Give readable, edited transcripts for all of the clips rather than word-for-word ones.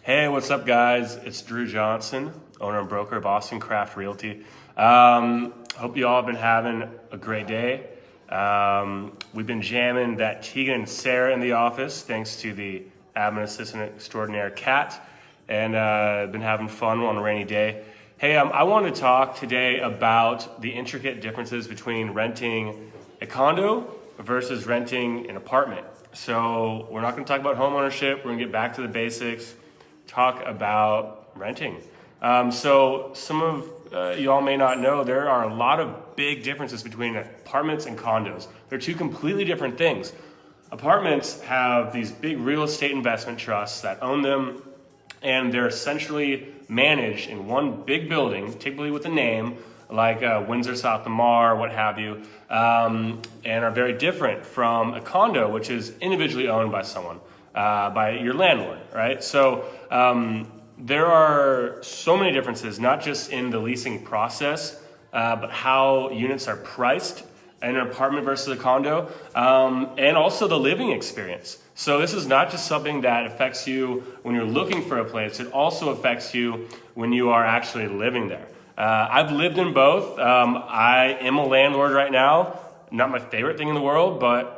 Hey, what's up, guys? It's Drew Johnson, owner and broker of Austin Craft Realty. Hope you all have been having a great day. We've been jamming that Tegan and Sarah in the office, thanks to the admin assistant extraordinaire, Kat, and been having fun on a rainy day. Hey, I want to talk today about the intricate differences between renting a condo versus renting an apartment. So we're not going to talk about home ownership. We're going to get back to the basics, talk about renting. So some of y'all may not know, there are a lot of big differences between apartments and condos. They're two completely different things. Apartments have these big real estate investment trusts that own them, and they're essentially managed in one big building, typically with a name like Windsor South Lamar, what have you, and are very different from a condo, which is individually owned by someone, by your landlord, right? So there are so many differences, not just in the leasing process, but how units are priced in an apartment versus a condo, and also the living experience. So this is not just something that affects you when you're looking for a place, it also affects you when you are actually living there. I've lived in both. I am a landlord right now. Not my favorite thing in the world, but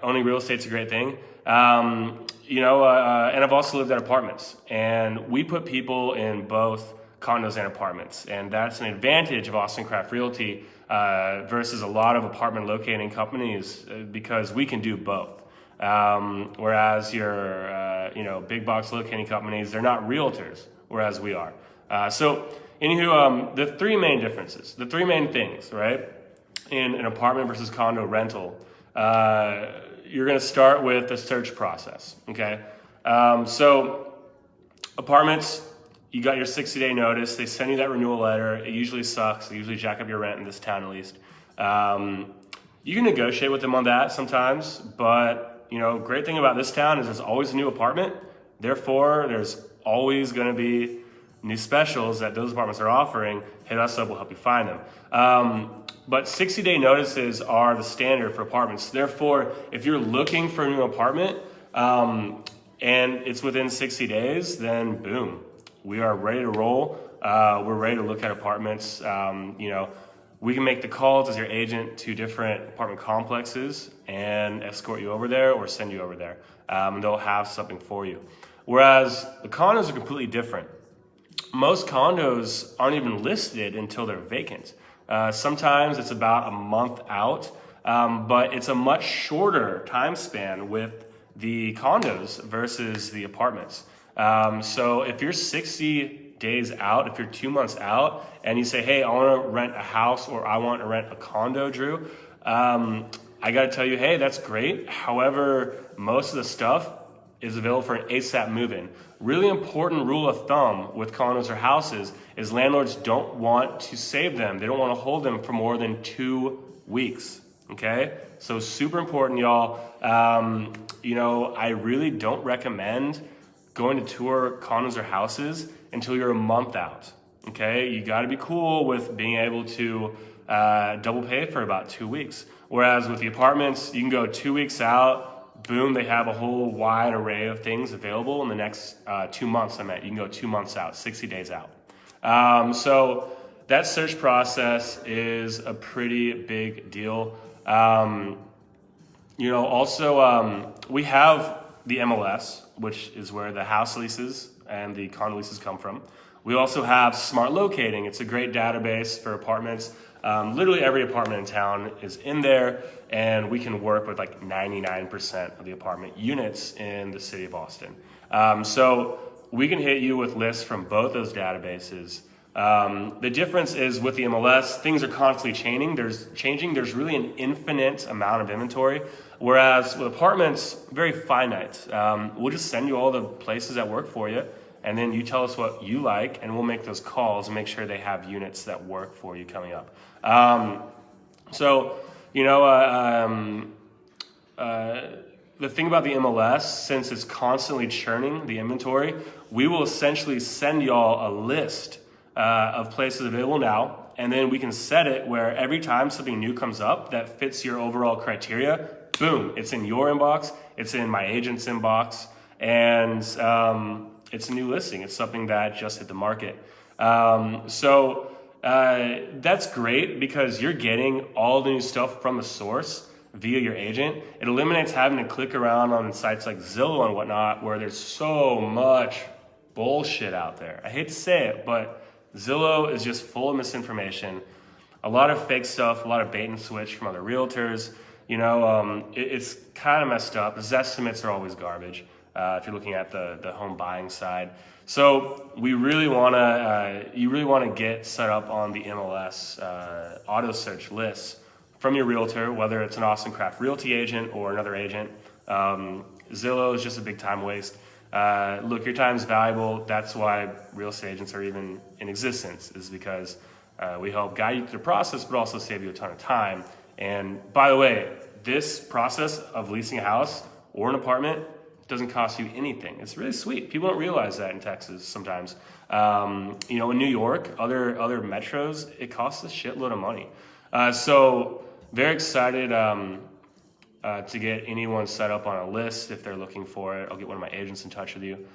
owning real estate's a great thing. And I've also lived in apartments. And we put people in both condos and apartments. And that's an advantage of Austin Craft Realty versus a lot of apartment locating companies because we can do both. Whereas your big box locating companies, they're not realtors, whereas we are. The three main differences, the three main things, right, in an apartment versus condo rental, you're going to start with the search process, okay? So apartments, you got your 60-day notice. They send you that renewal letter. It usually sucks. They usually jack up your rent in this town at least. You can negotiate with them on that sometimes, but, great thing about this town is there's always a new apartment. Therefore, there's always going to be new specials that those apartments are offering. Hit us up, we'll help you find them. But 60-day notices are the standard for apartments. Therefore, if you're looking for a new apartment and it's within 60 days, then boom, we are ready to roll. We're ready to look at apartments. We can make the calls as your agent to different apartment complexes and escort you over there or send you over there. And they'll have something for you. Whereas the condos are completely different. Most condos aren't even listed until they're vacant. Sometimes it's about a month out, but it's a much shorter time span with the condos versus the apartments. So if you're 60 days out, if you're 2 months out, and you say, hey, I want to rent a house or I want to rent a condo, Drew, I got to tell you, hey, that's great. However, most of the stuff is available for an ASAP move-in. Really important rule of thumb with condos or houses is landlords don't want to save them. They don't want to hold them for more than 2 weeks, okay? So super important, y'all. I really don't recommend going to tour condos or houses until you're a month out, okay? You got to be cool with being able to double pay for about 2 weeks. Whereas with the apartments, you can go 2 weeks out, boom, they have a whole wide array of things available in the next 2 months. You can go 2 months out, 60 days out. So that search process is a pretty big deal. We have the MLS, which is where the house leases and the condo leases come from. We also have Smart Locating. It's a great database for apartments. Literally every apartment in town is in there, and we can work with like 99% of the apartment units in the city of Austin. So we can hit you with lists from both those databases. The difference is with the MLS, things are constantly changing. There's really an infinite amount of inventory, whereas with apartments, very finite. We'll just send you all the places that work for you, and then you tell us what you like, and we'll make those calls and make sure they have units that work for you coming up. The thing about the MLS, since it's constantly churning the inventory, we will essentially send y'all a list of places available now, and then we can set it where every time something new comes up that fits your overall criteria, boom, it's in your inbox, it's in my agent's inbox, and it's a new listing. It's something that just hit the market. That's great because you're getting all the new stuff from the source via your agent. It eliminates having to click around on sites like Zillow and whatnot, where there's so much bullshit out there. I hate to say it, but Zillow is just full of misinformation. A lot of fake stuff, a lot of bait and switch from other realtors. It's kind of messed up. The estimates are always garbage if you're looking at the home buying side. So you really want to get set up on the MLS auto search lists from your realtor, whether it's an Austin Craft Realty agent or another agent. Zillow is just a big time waste. Look, your time's valuable. That's why real estate agents are even in existence, is because we help guide you through the process, but also save you a ton of time. And by the way, this process of leasing a house or an apartment doesn't cost you anything. It's really sweet. People don't realize that in Texas sometimes. In New York, other metros, it costs a shitload of money. So very excited to get anyone set up on a list if they're looking for it. I'll get one of my agents in touch with you.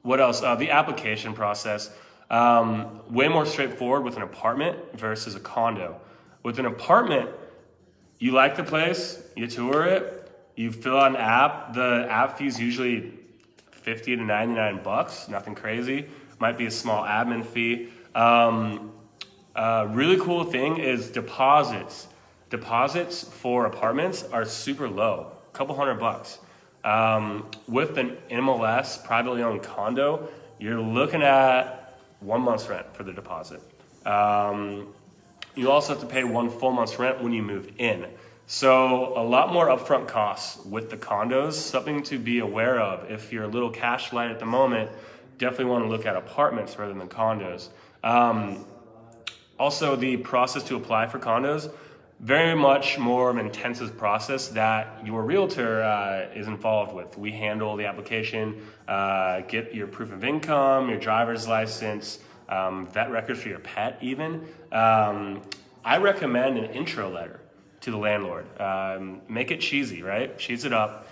What else? The application process. Way more straightforward with an apartment versus a condo. With an apartment, you like the place, you tour it, you fill out an app. The app fee is usually $50 to $99, nothing crazy. Might be a small admin fee. Really cool thing is deposits. Deposits for apartments are super low, a couple $100. With an MLS privately owned condo, you're looking at 1 month's rent for the deposit. You also have to pay 1 full month's rent when you move in. So a lot more upfront costs with the condos, something to be aware of. If you're a little cash light at the moment, definitely want to look at apartments rather than condos. Also, the process to apply for condos, very much more of an intensive process that your realtor is involved with. We handle the application, get your proof of income, your driver's license, vet records for your pet even. I recommend an intro letter to the landlord. Make it cheesy, right? Cheese it up.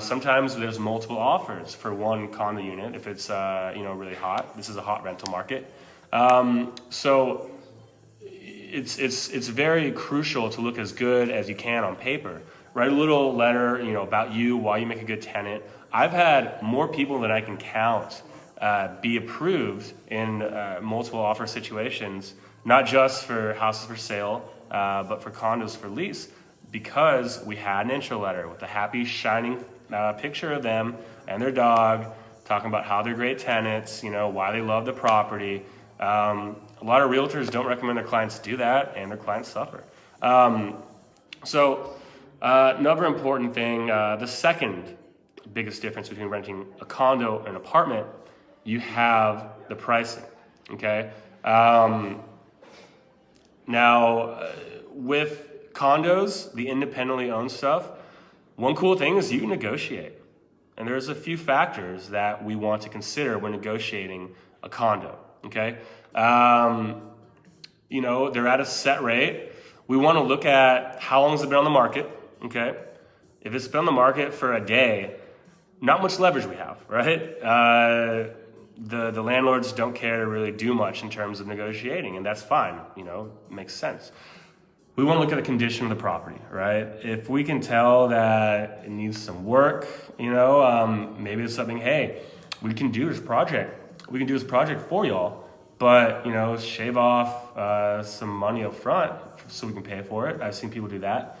Sometimes there's multiple offers for one condo unit if it's really hot. This is a hot rental market. So it's very crucial to look as good as you can on paper. Write a little letter, about you, why you make a good tenant. I've had more people than I can count be approved in multiple offer situations, not just for houses for sale, but for condos for lease, because we had an intro letter with a happy, shining picture of them and their dog, talking about how they're great tenants, why they love the property. A lot of realtors don't recommend their clients do that, and their clients suffer. Another important thing, the second biggest difference between renting a condo and an apartment, you have the pricing, okay? With condos, the independently owned stuff, one cool thing is you can negotiate. And there's a few factors that we want to consider when negotiating a condo, okay? They're at a set rate. We want to look at how long has it been on the market, okay? If it's been on the market for a day, not much leverage we have, right? The landlords don't care to really do much in terms of negotiating, and that's fine, makes sense. We want to look at the condition of the property, right? If we can tell that it needs some work, maybe it's something, hey, we can do this project. We can do this project for y'all, but, shave off some money up front so we can pay for it. I've seen people do that.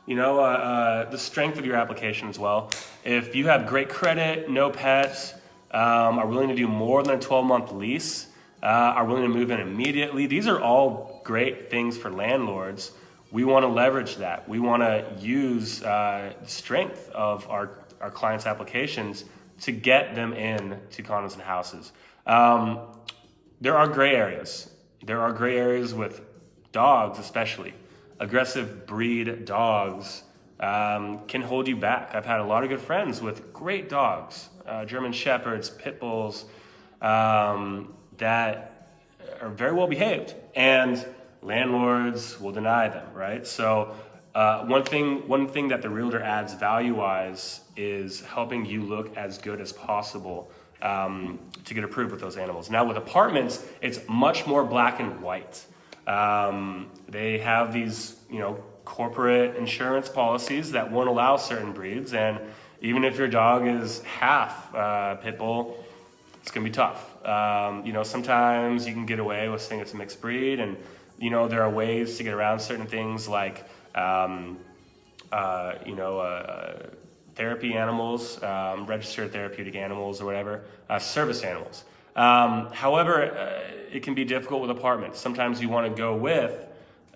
The strength of your application as well. If you have great credit, no pets, are willing to do more than a 12-month lease, are willing to move in immediately, these are all great things for landlords. We want to leverage that. We want to use the strength of our clients' applications to get them in to condos and houses. There are gray areas. There are gray areas with dogs, especially. Aggressive breed dogs can hold you back. I've had a lot of good friends with great dogs, German Shepherds, Pit Bulls, that are very well behaved, and landlords will deny them, right? So One thing that the realtor adds value-wise is helping you look as good as possible to get approved with those animals. Now with apartments, it's much more black and white. They have these, corporate insurance policies that won't allow certain breeds, and even if your dog is half pit bull, it's gonna be tough. Sometimes you can get away with saying it's a mixed breed, and there are ways to get around certain things like therapy animals, registered therapeutic animals or whatever, service animals. However, it can be difficult with apartments. Sometimes you want to go with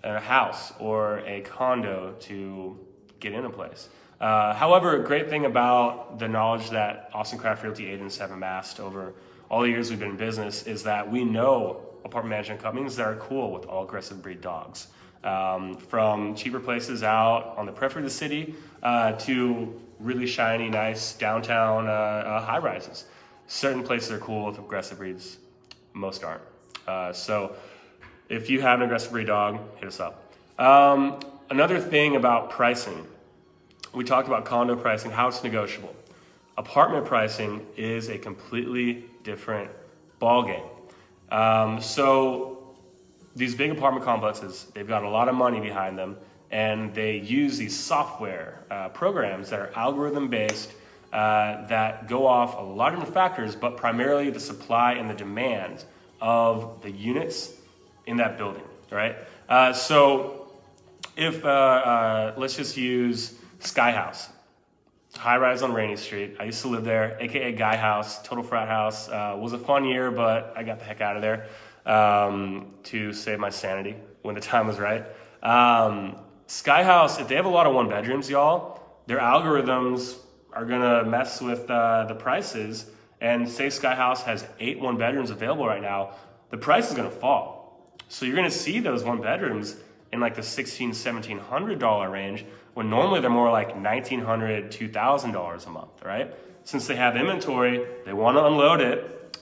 a house or a condo to get in a place. However, a great thing about the knowledge that Austin Craft Realty agents have amassed over all the years we've been in business is that we know apartment management companies that are cool with all aggressive breed dogs. From cheaper places out on the periphery of the city to really shiny, nice downtown high rises. Certain places are cool with aggressive breeds, most aren't. So if you have an aggressive breed dog, hit us up. Another thing about pricing, we talked about condo pricing, how it's negotiable. Apartment pricing is a completely different ballgame. So these big apartment complexes, they've got a lot of money behind them, and they use these software programs that are algorithm based that go off a lot of different factors, but primarily the supply and the demand of the units in that building, right? So if, let's just use Sky House, high rise on Rainy Street. I used to live there, AKA Guy House, total frat house. Was a fun year, but I got the heck out of there to save my sanity when the time was right. Sky House, if they have a lot of one bedrooms, y'all, their algorithms are gonna mess with the prices. And say Sky House has 8 one bedrooms available right now, the price is gonna fall. So you're gonna see those one bedrooms in like the $1,600, $1,700 range, when normally they're more like $1,900, $2,000 a month, right? Since they have inventory, they want to unload it.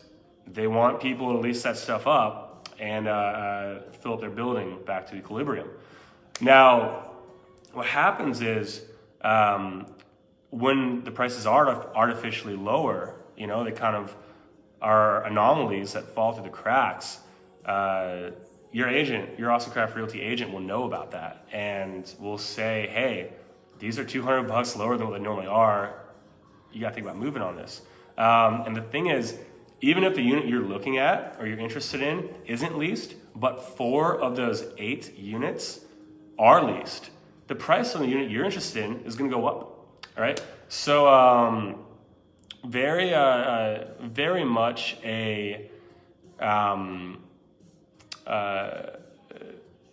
They want people to lease that stuff up and fill up their building back to equilibrium. Now, what happens is when the prices are artificially lower, they kind of are anomalies that fall through the cracks. Your Austin Craft Realty agent will know about that and will say, hey, these are $200 lower than what they normally are. You got to think about moving on this. And the thing is, even if the unit you're looking at or you're interested in isn't leased, but 4 of those 8 units are leased, the price on the unit you're interested in is going to go up. All right. So very much a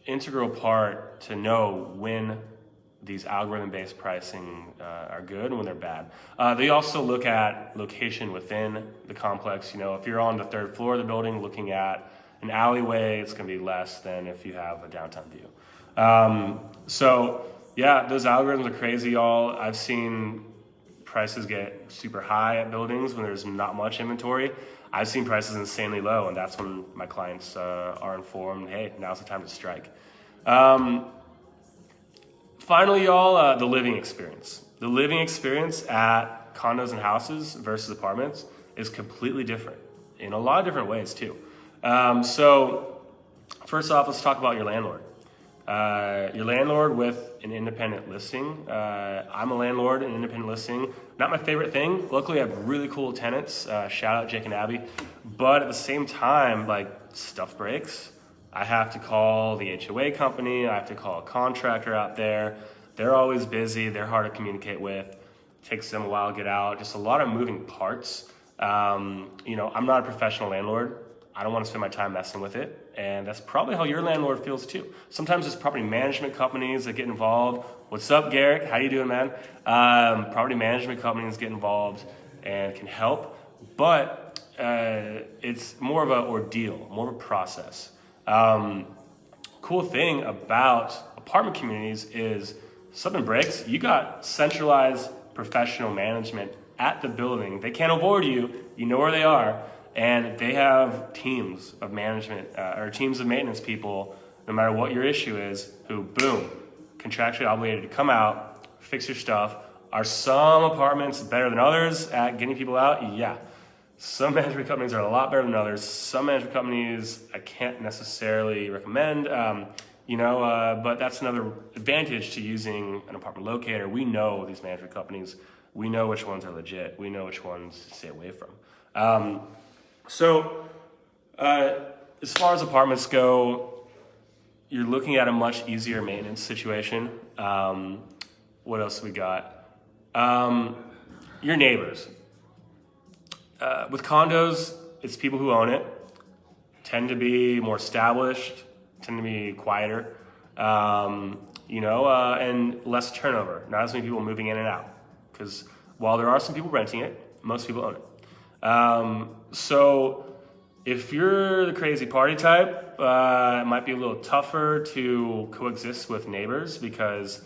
integral part to know when these algorithm-based pricing are good and when they're bad. They also look at location within the complex. If you're on the 3rd floor of the building looking at an alleyway, it's going to be less than if you have a downtown view. So yeah, those algorithms are crazy, y'all. I've seen prices get super high at buildings when there's not much inventory. I've seen prices insanely low, and that's when my clients are informed, hey, now's the time to strike. Finally, y'all, the living experience. The living experience at condos and houses versus apartments is completely different in a lot of different ways, too. So first off, let's talk about your landlord. Your landlord with an independent listing. I'm a landlord in independent listing. Not my favorite thing. Luckily, I have really cool tenants. Shout out Jake and Abby. But at the same time, stuff breaks. I have to call the HOA company. I have to call a contractor out there. They're always busy. They're hard to communicate with. It takes them a while to get out. Just a lot of moving parts. I'm not a professional landlord. I don't want to spend my time messing with it. And that's probably how your landlord feels too. Sometimes there's property management companies that get involved. What's up, Garrick? How you doing, man? Property management companies get involved and can help, but it's more of an ordeal, more of a process. Cool thing about apartment communities is something breaks, you got centralized professional management at the building. They can't avoid you. You know where they are. And they have teams of management or teams of maintenance people, no matter what your issue is, who, boom, contractually obligated to come out, fix your stuff. Are some apartments better than others at getting people out? Yeah. Some management companies are a lot better than others. Some management companies I can't necessarily recommend, but that's another advantage to using an apartment locator. We know these management companies. We know which ones are legit. We know which ones to stay away from. As far as apartments go, you're looking at a much easier maintenance situation. What else we got? Your neighbors. With condos, it's people who own it, tend to be more established, tend to be quieter, and less turnover. Not as many people moving in and out. Because while there are some people renting it, most people own it. So if you're the crazy party type, it might be a little tougher to coexist with neighbors because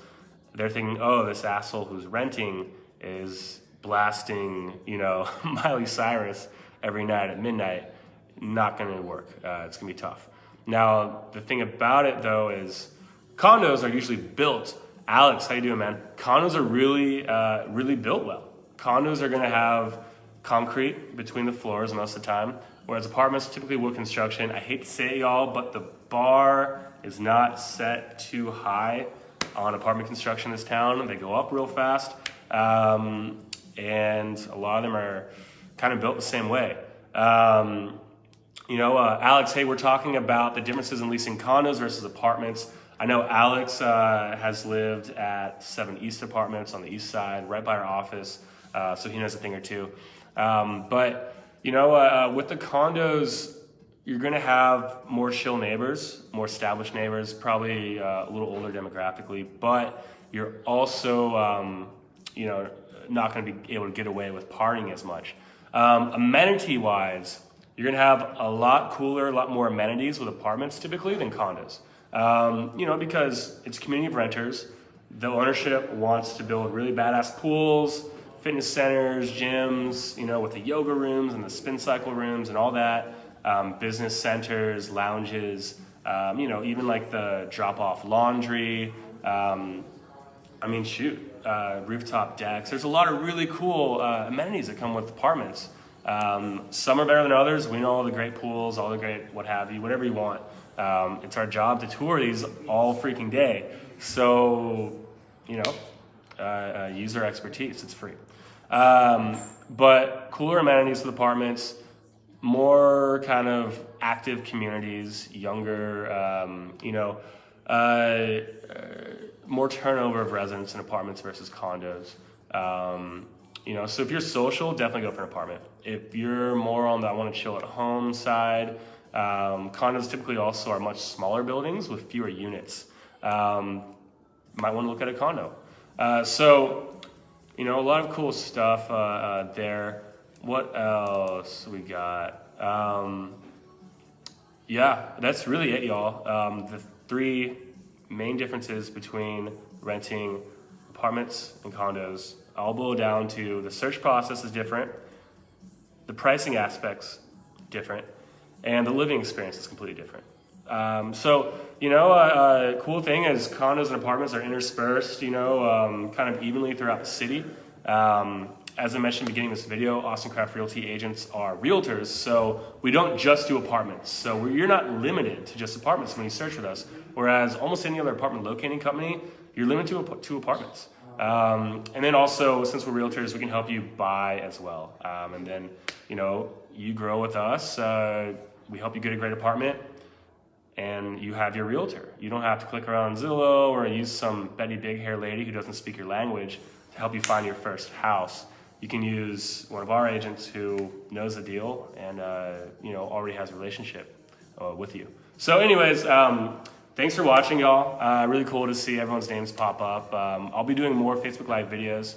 they're thinking, oh, this asshole who's renting is blasting, Miley Cyrus every night at midnight. Not going to work. It's going to be tough. Now, the thing about it, though, is condos are usually built. Alex, how you doing, man? Condos are really built well. Condos are going to have concrete between the floors most of the time, whereas apartments are typically wood construction. I hate to say it, y'all, but the bar is not set too high on apartment construction in this town. They go up real fast. And a lot of them are kind of built the same way. Alex, hey, we're talking about the differences in leasing condos versus apartments. I know Alex has lived at 7 East Apartments on the east side, right by our office, so he knows a thing or two. With the condos, you're going to have more chill neighbors, more established neighbors, probably a little older demographically, but you're also, not going to be able to get away with partying as much. Amenity-wise, you're going to have a lot cooler, a lot more amenities with apartments typically than condos. Because it's a community of renters. The ownership wants to build really badass pools, fitness centers, gyms, with the yoga rooms and the spin cycle rooms and all that, business centers, lounges, even like the drop-off laundry, rooftop decks. There's a lot of really cool amenities that come with apartments. Some are better than others. We know all the great pools, all the great what have you, whatever you want. It's our job to tour these all freaking day. So, use our expertise. It's free. But cooler amenities with apartments, more kind of active communities, younger, more turnover of residents in apartments versus condos. So if you're social, definitely go for an apartment. If you're more on the I want to chill at home side, condos typically also are much smaller buildings with fewer units. Might want to look at a condo. A lot of cool stuff there. What else we got? That's really it, y'all. The 3 main differences between renting apartments and condos all boil down to the search process is different, the pricing aspects different, and the living experience is completely different. Cool thing is condos and apartments are interspersed, kind of evenly throughout the city. As I mentioned at the beginning of this video, Austin Craft Realty agents are realtors, so we don't just do apartments. So you're not limited to just apartments when you search with us, whereas almost any other apartment locating company, you're limited to apartments. And then also, since we're realtors, we can help you buy as well. And then, you grow with us, we help you get a great apartment, and you have your realtor. You don't have to click around on Zillow or use some Betty Big Hair lady who doesn't speak your language to help you find your first house. You can use one of our agents who knows the deal and already has a relationship with you. So anyways, thanks for watching, y'all. Really cool to see everyone's names pop up. I'll be doing more Facebook Live videos,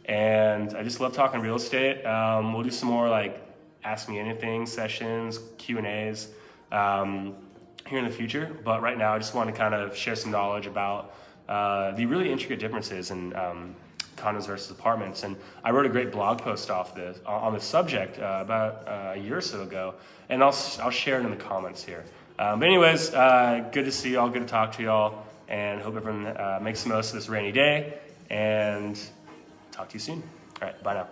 and I just love talking real estate. We'll do some more like Ask Me Anything sessions, Q&As here in the future. But right now, I just want to kind of share some knowledge about the really intricate differences in condos versus apartments. And I wrote a great blog post on this subject about a year or so ago, and I'll share it in the comments here. But anyways, good to see y'all, good to talk to y'all, and hope everyone makes the most of this rainy day, and talk to you soon. All right, bye now.